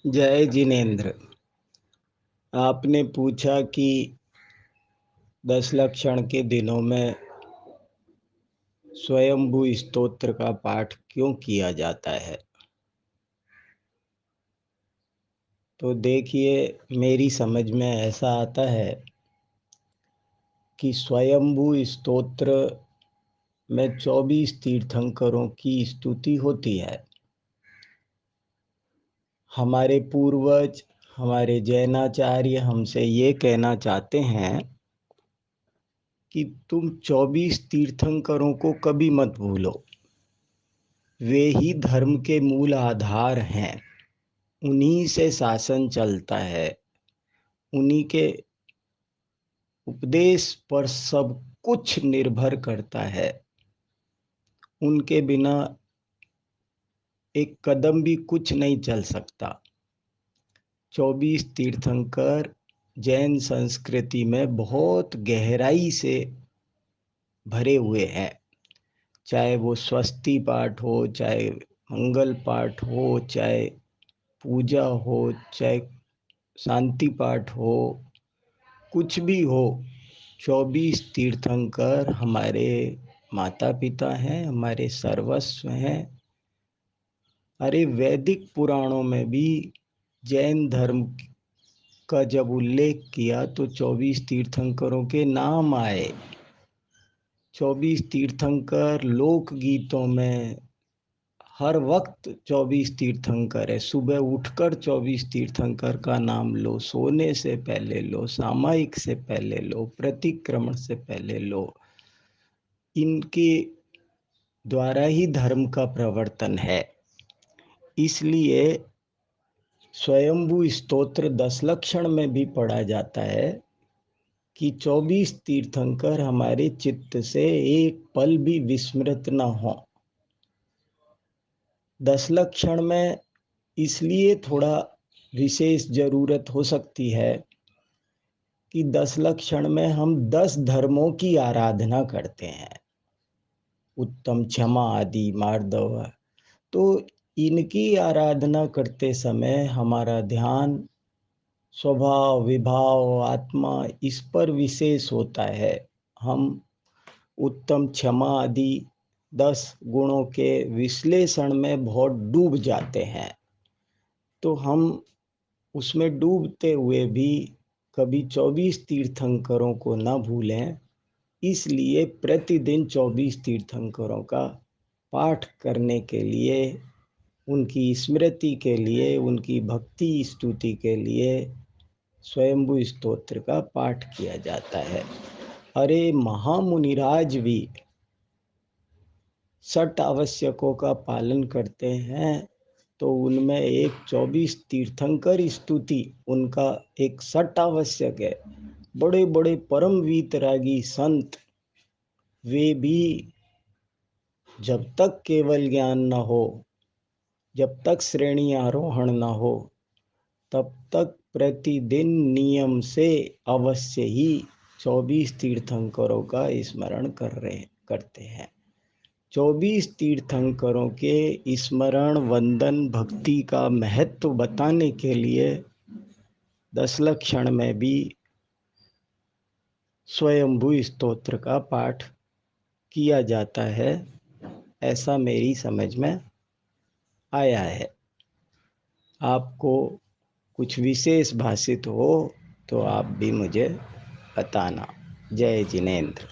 जय जिनेन्द्र। आपने पूछा कि 10 लक्षण के दिनों में स्वयंभू स्तोत्र का पाठ क्यों किया जाता है। तो देखिए, मेरी समझ में ऐसा आता है कि स्वयंभू स्तोत्र में 24 तीर्थंकरों की स्तुति होती है। हमारे पूर्वज, हमारे जैनाचार्य हमसे ये कहना चाहते हैं कि तुम 24 तीर्थंकरों को कभी मत भूलो। वे ही धर्म के मूल आधार हैं। उन्हीं से शासन चलता है। उन्हीं के उपदेश पर सब कुछ निर्भर करता है। उनके बिना एक कदम भी कुछ नहीं चल सकता। 24 तीर्थंकर जैन संस्कृति में बहुत गहराई से भरे हुए हैं। चाहे वो स्वस्ति पाठ हो, चाहे मंगल पाठ हो, चाहे पूजा हो, चाहे शांति पाठ हो, कुछ भी हो, 24 तीर्थंकर हमारे माता पिता हैं, हमारे सर्वस्व हैं। अरे वैदिक पुराणों में भी जैन धर्म का जब उल्लेख किया तो 24 तीर्थंकरों के नाम आए। 24 तीर्थंकर लोकगीतों में हर वक्त 24 तीर्थंकर है। सुबह उठकर 24 तीर्थंकर का नाम लो, सोने से पहले लो, सामायिक से पहले लो, प्रतिक्रमण से पहले लो। इनके द्वारा ही धर्म का प्रवर्तन है। इसलिए स्वयंभू स्तोत्र 10 लक्षण में भी पढ़ा जाता है कि 24 तीर्थंकर हमारे चित्त से एक पल भी विस्मृत न हो। 10 लक्षण में इसलिए थोड़ा विशेष जरूरत हो सकती है कि 10 लक्षण में हम 10 धर्मों की आराधना करते हैं। उत्तम, क्षमा, आदि, मार्दव। तो इनकी आराधना करते समय हमारा ध्यान स्वभाव, विभाव, आत्मा इस पर विशेष होता है। हम उत्तम, क्षमा आदि 10 गुणों के विश्लेषण में बहुत डूब जाते हैं। तो हम उसमें डूबते हुए भी कभी 24 तीर्थंकरों को न भूलें। इसलिए प्रतिदिन 24 तीर्थंकरों का पाठ करने के लिए, उनकी स्मृति के लिए, उनकी भक्ति स्तुति के लिए स्वयंभू स्तोत्र का पाठ किया जाता है। अरे महामुनिराज भी 6 आवश्यकों का पालन करते हैं, तो उनमें एक 24 तीर्थंकर स्तुति उनका एक 6 आवश्यक है। बड़े बड़े परम वीतरागी संत, वे भी जब तक केवल ज्ञान न हो, जब तक श्रेणी आरोहण न हो, तब तक प्रतिदिन नियम से अवश्य ही 24 तीर्थंकरों का स्मरण करते हैं। 24 तीर्थंकरों के स्मरण, वंदन, भक्ति का महत्व बताने के लिए 10 लक्षण में भी स्वयंभू स्तोत्र का पाठ किया जाता है। ऐसा मेरी समझ में आया है। आपको कुछ विशेष भाषित हो तो आप भी मुझे बताना। जय जिनेन्द्र।